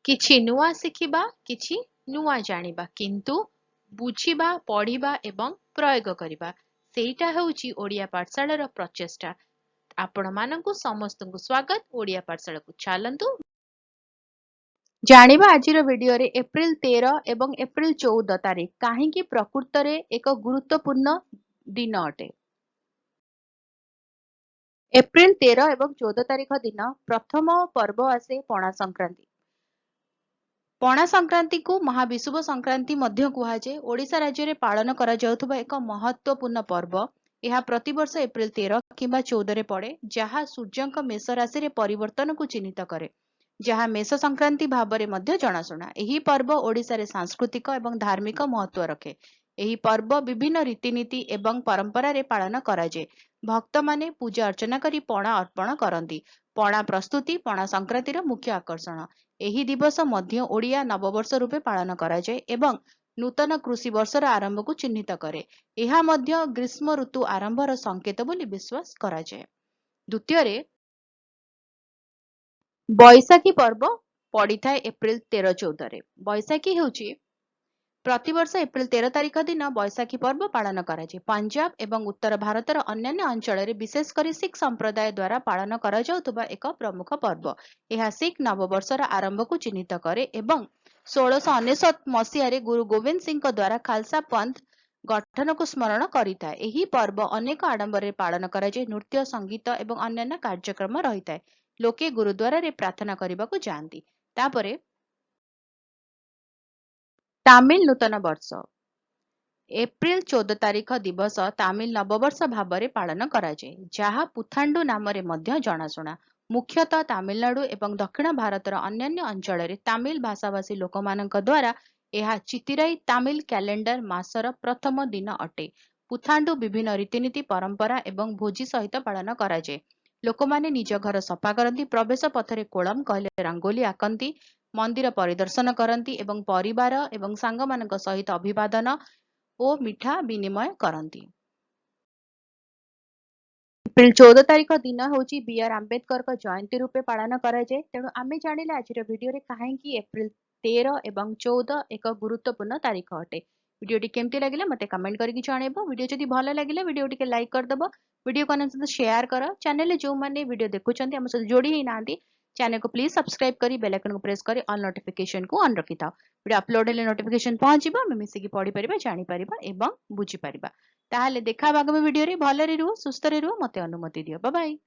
किछि नुआ शिखिबा किछि नुआ जानिबा किंतु बुझिबा पढ़िबा एवं प्रयोग करिबा सेटा हेउची ओडिया पाठशालार प्रचेष्टा। आपण मानंकु समस्तंकु स्वागत ओडिया पाठशाला को चलंतु जानिबा आजिर वीडियो रे एप्रिल 13 एवं एप्रिल 14 तारिख काहेकि प्रकृत रे एक गुरुत्वपूर्ण दिन अटे। एप्रिल 13 एवं 14 तारिख दिन प्रथम पर्व आसे पणा संक्रांति। पणा संक्रांति को महाविषुव संक्रांति मध्य कुहाजे। ओडिशा राज्य रे पालन करा जाउथबा एक महत्वपूर्ण पर्व। यह प्रतिवर्ष एप्रिल 13 किंबा 14 रे पड़े, जहाँ सूर्यंक मेष राशि रे परिवर्तन को चिन्हित करे, जहाँ मेष संक्रांति भाव में जनाशुना। यही पर्व ओडिशा रे सांस्कृतिक एवं धार्मिक महत्व रखे। यही पर्व विभिन्न रीतिनीति एवं परंपरा रे पालन कराए। भक्त माने पूजा अर्चना करी पणा अर्पण करती। पणा प्रस्तुति पणा संक्रांतिर मुख्य आकर्षण। यही दिवस मध्य ओडिया नववर्ष रूपे पालन कराए एवं नूतन कृषि वर्षर आरंभ को चिन्हित करे। यह मध्य ग्रीष्म ऋतु आरंभर संकेत बोली विश्वास कराए। द्वितीय बैशाखी पर्व पड़ी था एप्रिल 13-14 रे। बैशाखी हेउची प्रतिवर्ष एप्रिल 13 तारिख दिन बैशाखी पर्व पालन कराए। पंजाब एवं उत्तर भारतर अन्यान्य अंचल में विशेषकर सिख संप्रदाय द्वारा पालन करा जाउथबा एक प्रमुख पर्व। यह सिख नववर्षर आरंभ को चिन्हित करे एवं 1699 मसीह गुरु गोविंद सिंह द्वारा खालसा पंथ गठन को स्मरण करिता। यही पर्व अनेक आडंबर पालन कराए। नृत्य संगीत एवं अन्यान्य कार्यक्रम रही है। लोके गुरुद्वारा रे प्रार्थना करने को जाती। तापरे तामिल नूतन वर्ष एप्रिल 14 तारिख दिवस तामिल नववर्ष भाव में पालन कराए, जहाँ पुथांडु नाम जनाशुना। मुख्यतः तमिलनाडु एवं दक्षिण भारतर अन्यान्य अंचल में तमिल भाषाभाषी लोक द्वारा यह चितिराई तमिल कैलेंडर मासर प्रथम दिन अटे। पुथांडु विभिन्न रीतिनीति परंपरा एवं भोजी सहित पालन कराए। लोक माने निज घर सफा करती, प्रवेश पथरे कोलम कहले रंगोली आकंती, मंदिर परिदर्शन करती एवं परिवार एवं सांग मानक सहित अभिवादन और मिठा विनिमय करती। एप्रिल 14 तारिख दिन होची बी.आर. आंबेडकर का जयंती रूपे पालन कराए। तेणु आमे जानिले आज वीडियो रे काहेकि एप्रिल 13 एवं 14 एक गुरुत्वपूर्ण तारीख अटे। वीडियो केमती लगिला मते कमेंट करके जणाइबो। वीडियो जदि भल लागिला वीडियो टिके लाइक कर दबो। वीडियो को सहित शेयर कर। चैनल जो माने वीडियो देखुछंती हम सहित जोड़ी ही नांती चैनल को प्लीज सब्सक्राइब करी बेल आइकन को प्रेस करी ऑल नोटिफिकेशन को ऑन रखि थाओ। वीडियो अपलोड हेले नोटिफिकेशन पहुंचीबो, हम मिसिकी पढ़ी परिबा, जानि परिबा एवं बुझी परिबा। ताहले देखा आगामी वीडियो रे। भलरे रुह, सुस्थ रे रुह, मते अनुमति दियो। Bye bye.